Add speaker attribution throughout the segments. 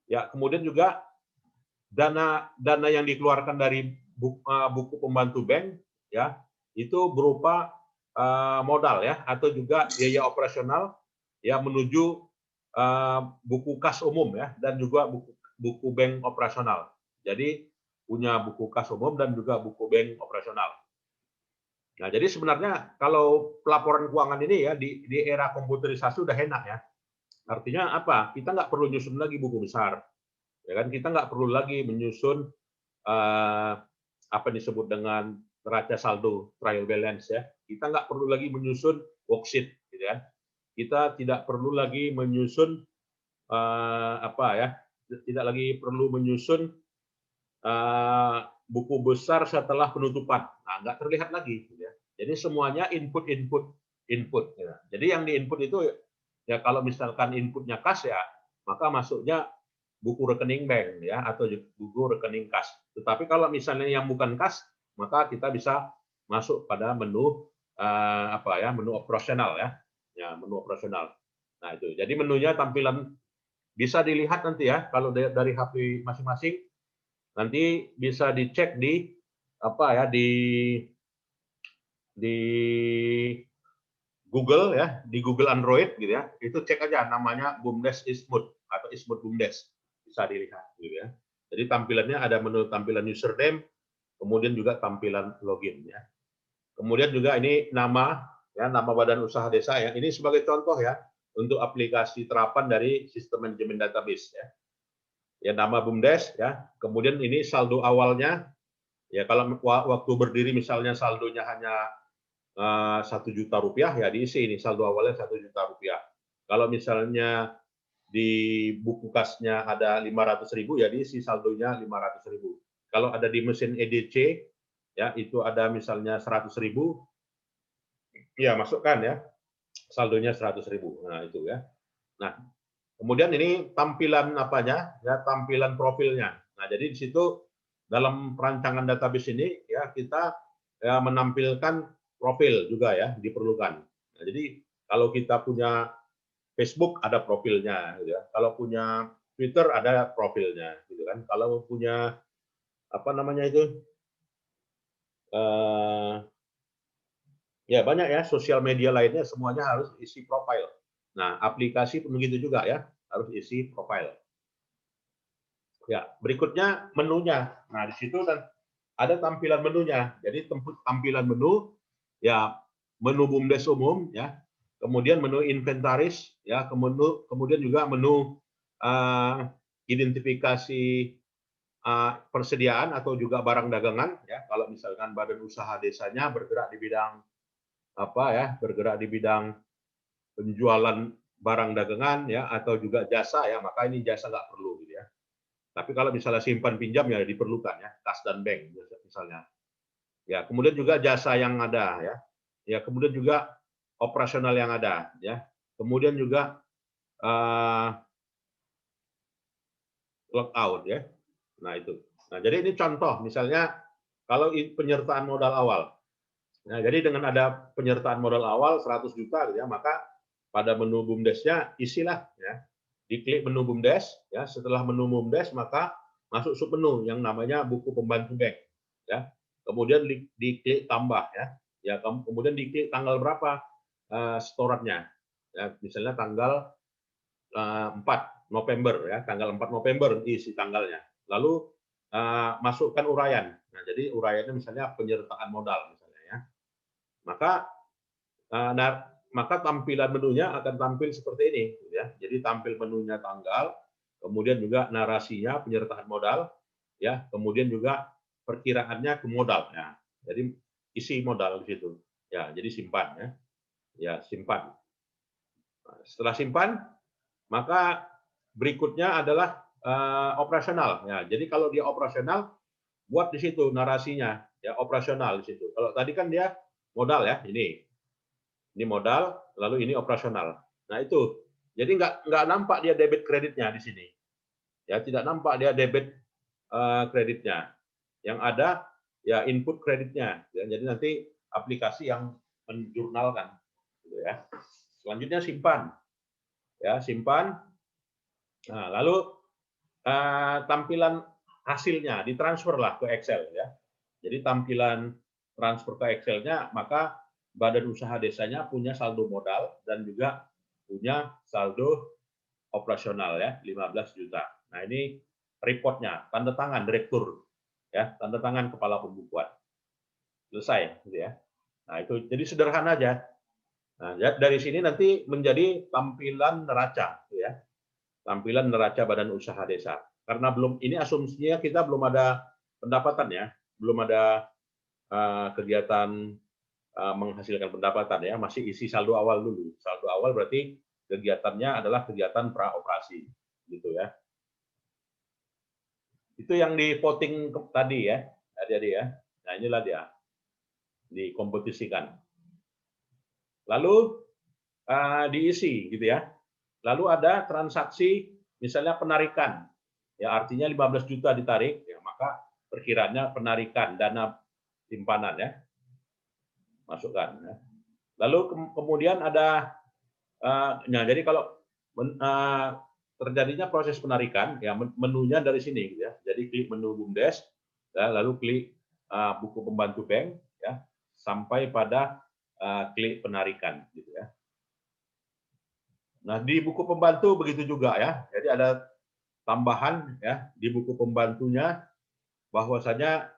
Speaker 1: Ya, kemudian juga dana yang dikeluarkan dari buku pembantu bank ya itu berupa modal ya atau juga biaya operasional ya menuju buku kas umum ya dan juga buku bank operasional. Jadi punya buku kas umum dan juga buku bank operasional. Nah, jadi sebenarnya kalau pelaporan keuangan ini ya di era komputerisasi udah enak ya. Artinya apa? Kita nggak perlu nyusun lagi buku besar, ya kan? Kita nggak perlu lagi menyusun apa disebut dengan neraca saldo trial balance ya. Kita nggak perlu lagi menyusun worksheet, gitu kan? Kita tidak perlu lagi menyusun apa ya? Tidak lagi perlu menyusun buku besar setelah penutupan. Nah, nggak terlihat lagi, gitu ya. Jadi semuanya input. Ya. Jadi yang diinput itu ya kalau misalkan inputnya kas ya, maka masuknya buku rekening bank ya atau buku rekening kas. Tetapi kalau misalnya yang bukan kas, maka kita bisa masuk pada menu apa ya, menu operasional ya. Ya, menu operasional. Nah, itu. Jadi menunya tampilan bisa dilihat nanti ya kalau dari HP masing-masing nanti bisa dicek di apa ya di Google ya, di Google Android gitu ya. Itu cek aja namanya BUMDes Ismut atau Ismut BUMDes. Bisa dilihat gitu ya. Jadi tampilannya ada menu tampilan username, kemudian juga tampilan login ya. Kemudian juga ini nama ya, nama badan usaha desa ya. Ini sebagai contoh ya untuk aplikasi terapan dari sistem manajemen database ya. Ya nama BUMDes ya. Kemudian ini saldo awalnya ya kalau waktu berdiri misalnya saldonya hanya 1 juta rupiah ya diisi ini saldo awalnya 1 juta rupiah. Kalau misalnya di buku kasnya ada 500.000 ya diisi saldonya 500.000. Kalau ada di mesin EDC ya itu ada misalnya 100.000 ya masukkan ya saldonya 100.000. Nah itu ya. Nah kemudian ini tampilan apanya ya tampilan profilnya. Nah jadi di situ dalam perancangan database ini ya kita ya menampilkan profil juga ya diperlukan. Nah, jadi kalau kita punya Facebook ada profilnya, gitu ya. Kalau punya Twitter ada profilnya, gitu kan. Kalau punya apa namanya itu, ya banyak ya sosial media lainnya semuanya harus isi profil. Nah, aplikasi pun begitu juga ya, harus isi profil. Ya, berikutnya menunya. Nah, di situ dan ada tampilan menunya. Jadi tampilan menu ya menu BUMDes umum ya, kemudian menu inventaris ya, kemudian juga menu identifikasi persediaan atau juga barang dagangan ya. Kalau misalkan badan usaha desanya bergerak di bidang apa ya, bergerak di bidang penjualan barang dagangan ya atau juga jasa ya, maka ini jasa nggak perlu gitu ya. Tapi kalau misalnya simpan pinjam ya diperlukan ya, kas dan bank misalnya. Ya, kemudian juga jasa yang ada ya. Ya, kemudian juga operasional yang ada ya. Kemudian juga logout ya. Nah, itu. Nah, jadi ini contoh misalnya kalau penyertaan modal awal. Nah, jadi dengan ada penyertaan modal awal 100 juta gitu ya, maka pada menu BUMDes-nya isilah ya. Diklik menu BUMDes ya, setelah menu BUMDes maka masuk submenu yang namanya buku pembantu bank ya. Kemudian diklik tambah ya. Ya, kemudian diklik tanggal berapa setorannya. Ya, misalnya tanggal 4 November ya, tanggal 4 November isi tanggalnya. Lalu masukkan uraian. Nah, jadi uraiannya misalnya penyertaan modal misalnya ya. Maka maka tampilan menunya akan tampil seperti ini ya. Jadi tampil menunya tanggal, kemudian juga narasinya penyertaan modal ya, kemudian juga perkiraannya ke modal ya. Jadi isi modal di situ. Ya, jadi simpan ya. Ya, simpan. Setelah simpan, maka berikutnya adalah operasional. Ya, jadi kalau dia operasional, buat di situ narasinya, ya operasional di situ. Kalau tadi kan dia modal ya, ini modal, lalu ini operasional. Nah itu, jadi nggak nampak dia debit kreditnya di sini. Ya tidak nampak dia debit kreditnya. Yang ada ya input kreditnya. Ya, jadi nanti aplikasi yang menjurnalkan. Gitu ya. Selanjutnya simpan. Ya simpan. Nah lalu tampilan hasilnya ditransfer lah ke Excel ya. Jadi tampilan transfer ke Excel-nya, maka badan usaha desanya punya saldo modal dan juga punya saldo operasional ya 15 juta. Nah ini reportnya, tanda tangan direktur ya, tanda tangan kepala pembukuan. Selesai gitu ya. Nah itu jadi sederhana aja. Nah, dari sini nanti menjadi tampilan neraca gitu ya. Tampilan neraca badan usaha desa. Karena belum ini asumsinya kita belum ada pendapatan ya, belum ada kegiatan menghasilkan pendapatan ya, masih isi saldo awal dulu. Saldo awal berarti kegiatannya adalah kegiatan praoperasi gitu ya. Itu yang di voting tadi ya, tadi ya. Nah inilah dia dikompetisikan. Lalu diisi gitu ya. Lalu ada transaksi misalnya penarikan. Ya artinya 15 juta ditarik, ya maka perkiraannya penarikan dana simpanan ya. Masukkan ya. Lalu kemudian ada nah jadi kalau terjadinya proses penarikan ya menunya dari sini gitu ya. Jadi klik menu BUMDes ya, lalu klik buku pembantu bank ya sampai pada klik penarikan gitu ya. Nah, di buku pembantu begitu juga ya. Jadi ada tambahan ya di buku pembantunya bahwasanya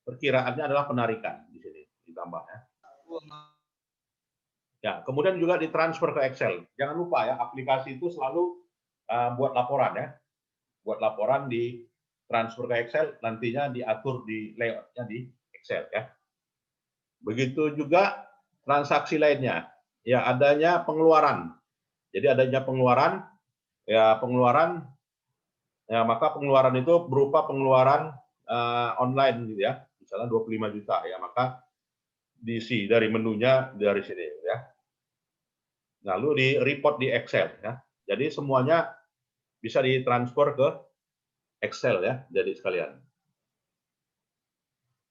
Speaker 1: perkiraannya adalah penarikan di sini ditambah ya. Ya, kemudian juga ditransfer ke Excel. Jangan lupa ya, aplikasi itu selalu buat laporan ya. Buat laporan di transfer ke Excel, nantinya diatur di layoutnya di Excel ya. Begitu juga transaksi lainnya. Ya, adanya pengeluaran. Jadi adanya pengeluaran, ya pengeluaran, ya maka pengeluaran itu berupa pengeluaran online gitu ya. Misalnya 25 juta ya, maka diisi dari menunya dari sini ya. Lalu di report di Excel ya. Jadi semuanya bisa ditransfer ke Excel ya, jadi sekalian.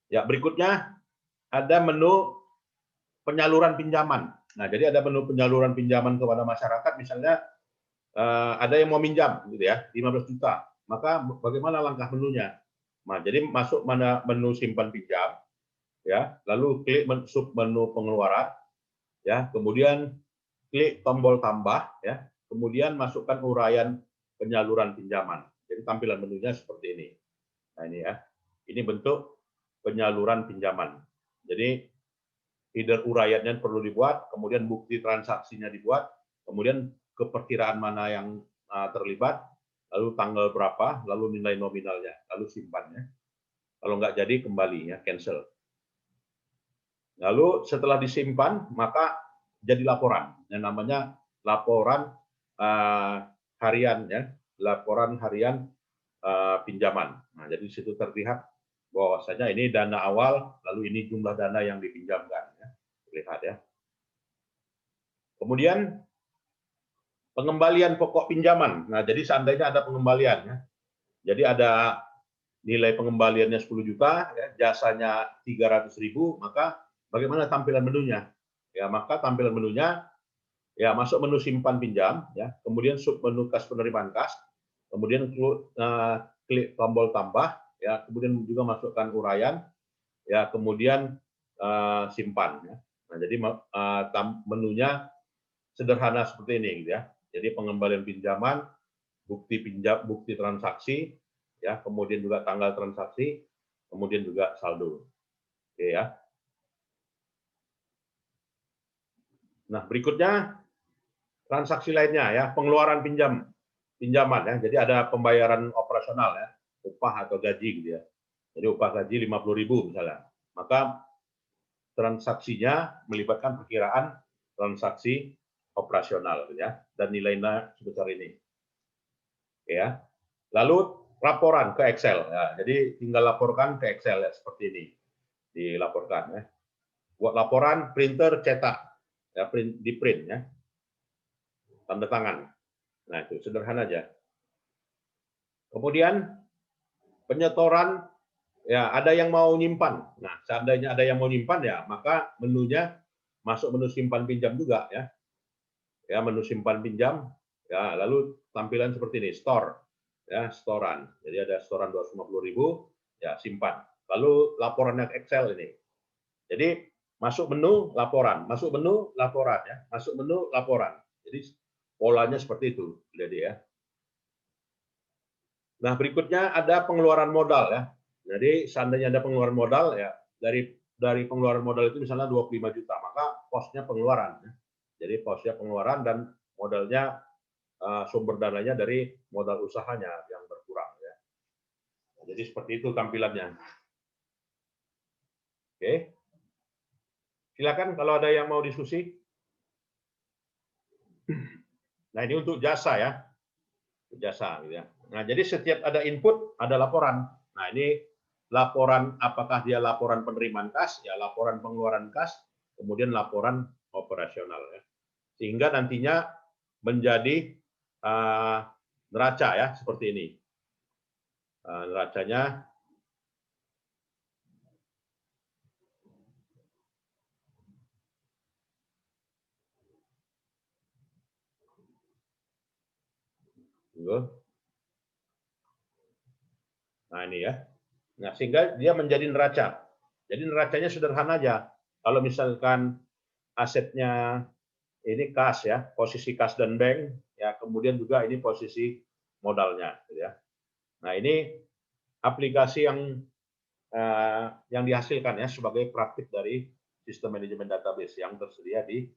Speaker 1: Ya, berikutnya ada menu penyaluran pinjaman. Nah, jadi ada menu penyaluran pinjaman kepada masyarakat, misalnya ada yang mau minjam gitu ya, 15 juta. Maka bagaimana langkah menunya? Nah, jadi masuk mana menu simpan pinjam ya, lalu klik sub menu pengeluaran ya, kemudian klik tombol tambah ya, kemudian masukkan uraian penyaluran pinjaman. Jadi tampilan menunya seperti ini. Nah, ini ya. Ini bentuk penyaluran pinjaman. Jadi header uraiannya perlu dibuat, kemudian bukti transaksinya dibuat, kemudian keperkiraan mana yang terlibat, lalu tanggal berapa, lalu nilai nominalnya, lalu simpannya. Kalau nggak jadi kembali ya, cancel. Lalu setelah disimpan, maka jadi laporan. Yang namanya laporan harian ya, laporan harian pinjaman. Nah, jadi di situ terlihat bahwasanya ini dana awal, lalu ini jumlah dana yang dipinjamkan. Ya. Lihat ya. Kemudian pengembalian pokok pinjaman. Nah, jadi seandainya ada pengembalian, ya. Jadi ada nilai pengembaliannya 10 juta, ya, jasanya 300.000, maka bagaimana tampilan menunya? Ya, maka tampilan menunya ya masuk menu simpan pinjam, ya, kemudian sub menu kas penerimaan kas, kemudian klik tombol tambah, ya, kemudian juga masukkan uraian, ya, kemudian simpan. Ya. Nah, jadi menunya sederhana seperti ini, gitu ya. Jadi pengembalian pinjaman, bukti pinjam, bukti transaksi, ya, kemudian juga tanggal transaksi, kemudian juga saldo. Oke ya. Nah, berikutnya transaksi lainnya ya, pengeluaran pinjaman ya. Jadi ada pembayaran operasional ya, upah atau gaji gitu ya. Jadi upah gaji 50.000 misalnya. Maka transaksinya melibatkan perkiraan transaksi operasional gitu ya, dan nilainya sebesar ini. Ya. Lalu laporan ke Excel ya. Jadi tinggal laporkan ke Excel ya, seperti ini. Dilaporkan ya. Buat laporan printer cetak ya, di print ya. Tanda tangan. Nah, itu sederhana aja. Kemudian penyetoran ya, ada yang mau nyimpan. Nah, seandainya ada yang mau nyimpan ya, maka menunya masuk menu simpan pinjam juga ya. Ya, menu simpan pinjam ya, lalu tampilan seperti ini, store. ya setoran. Jadi ada setoran 250.000, ya simpan. Lalu laporannya ke Excel ini. Jadi masuk menu laporan, masuk menu laporan ya, masuk menu laporan. Jadi polanya seperti itu, jadi ya. Nah, berikutnya ada pengeluaran modal ya. Jadi seandainya ada pengeluaran modal ya, dari pengeluaran modal itu misalnya 25 juta, maka posnya pengeluaran ya. Jadi posnya pengeluaran dan modalnya sumber dananya dari modal usahanya yang berkurang ya. Jadi seperti itu tampilannya. Oke. Silakan kalau ada yang mau diskusi. Nah, ini untuk jasa ya. Jasa gitu ya. Nah, jadi setiap ada input ada laporan. Nah, ini laporan apakah dia laporan penerimaan kas, ya laporan pengeluaran kas, kemudian laporan operasional ya. Sehingga nantinya menjadi neraca ya seperti ini. Neracanya nah ini ya. Nah, sehingga dia menjadi neraca. Jadi neracanya sederhana aja. Kalau misalkan asetnya ini kas ya, posisi kas dan bank ya, kemudian juga ini posisi modalnya gitu ya. Nah, ini aplikasi yang dihasilkan ya sebagai praktik dari sistem manajemen database yang tersedia di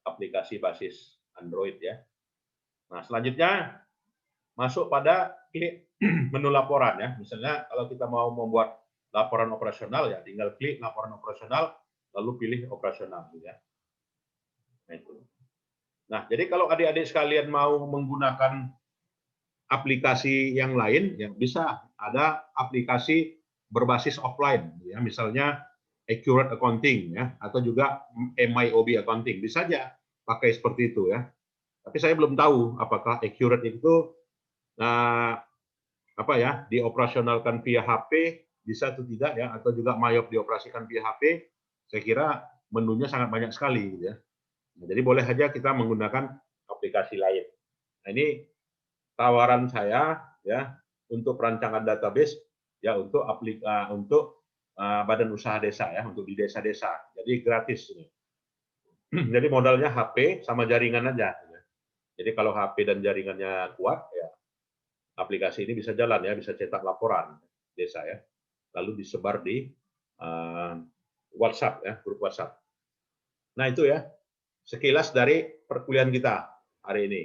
Speaker 1: aplikasi basis Android ya. Nah, selanjutnya masuk pada klik menu laporan ya. Misalnya kalau kita mau membuat laporan operasional ya, tinggal klik laporan operasional lalu pilih operasional ya. Nah, itu. Nah, jadi kalau adik-adik sekalian mau menggunakan aplikasi yang lain, ya bisa ada aplikasi berbasis offline, ya misalnya Accurate Accounting, ya atau juga MYOB Accounting, bisa aja pakai seperti itu ya. Tapi saya belum tahu apakah Accurate itu apa ya dioperasionalkan via HP bisa atau tidak ya, atau juga MYOB dioperasikan via HP. Saya kira menunya sangat banyak sekali, ya. Nah, jadi boleh saja kita menggunakan aplikasi lain. Nah, ini tawaran saya ya untuk perancangan database ya untuk badan usaha desa ya, untuk di desa-desa. Jadi gratis ini. Jadi modalnya HP sama jaringan aja. Jadi kalau HP dan jaringannya kuat ya aplikasi ini bisa jalan ya, bisa cetak laporan desa ya. Lalu disebar di WhatsApp ya, grup WhatsApp. Nah, itu ya sekilas dari perkuliahan kita hari ini.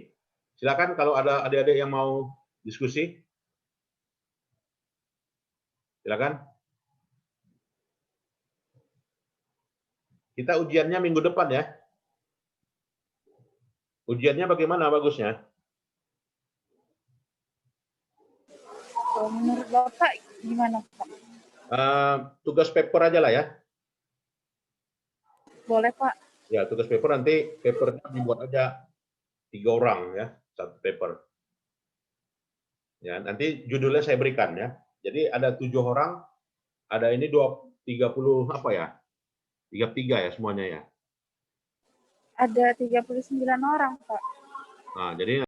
Speaker 1: Silakan kalau ada adik-adik yang mau diskusi. Silakan. Kita ujiannya minggu depan ya. Ujiannya bagaimana bagusnya?
Speaker 2: Menurut Bapak gimana, Pak?
Speaker 1: Tugas paper aja lah ya.
Speaker 2: Boleh, Pak.
Speaker 1: Ya, tugas paper nanti papernya dibuat aja 3 orang ya, satu paper. Ya, nanti judulnya saya berikan ya. Jadi ada 7 orang, ada ini 30 apa ya? 33 ya semuanya ya.
Speaker 2: Ada 39 orang, Pak.
Speaker 1: Nah, jadi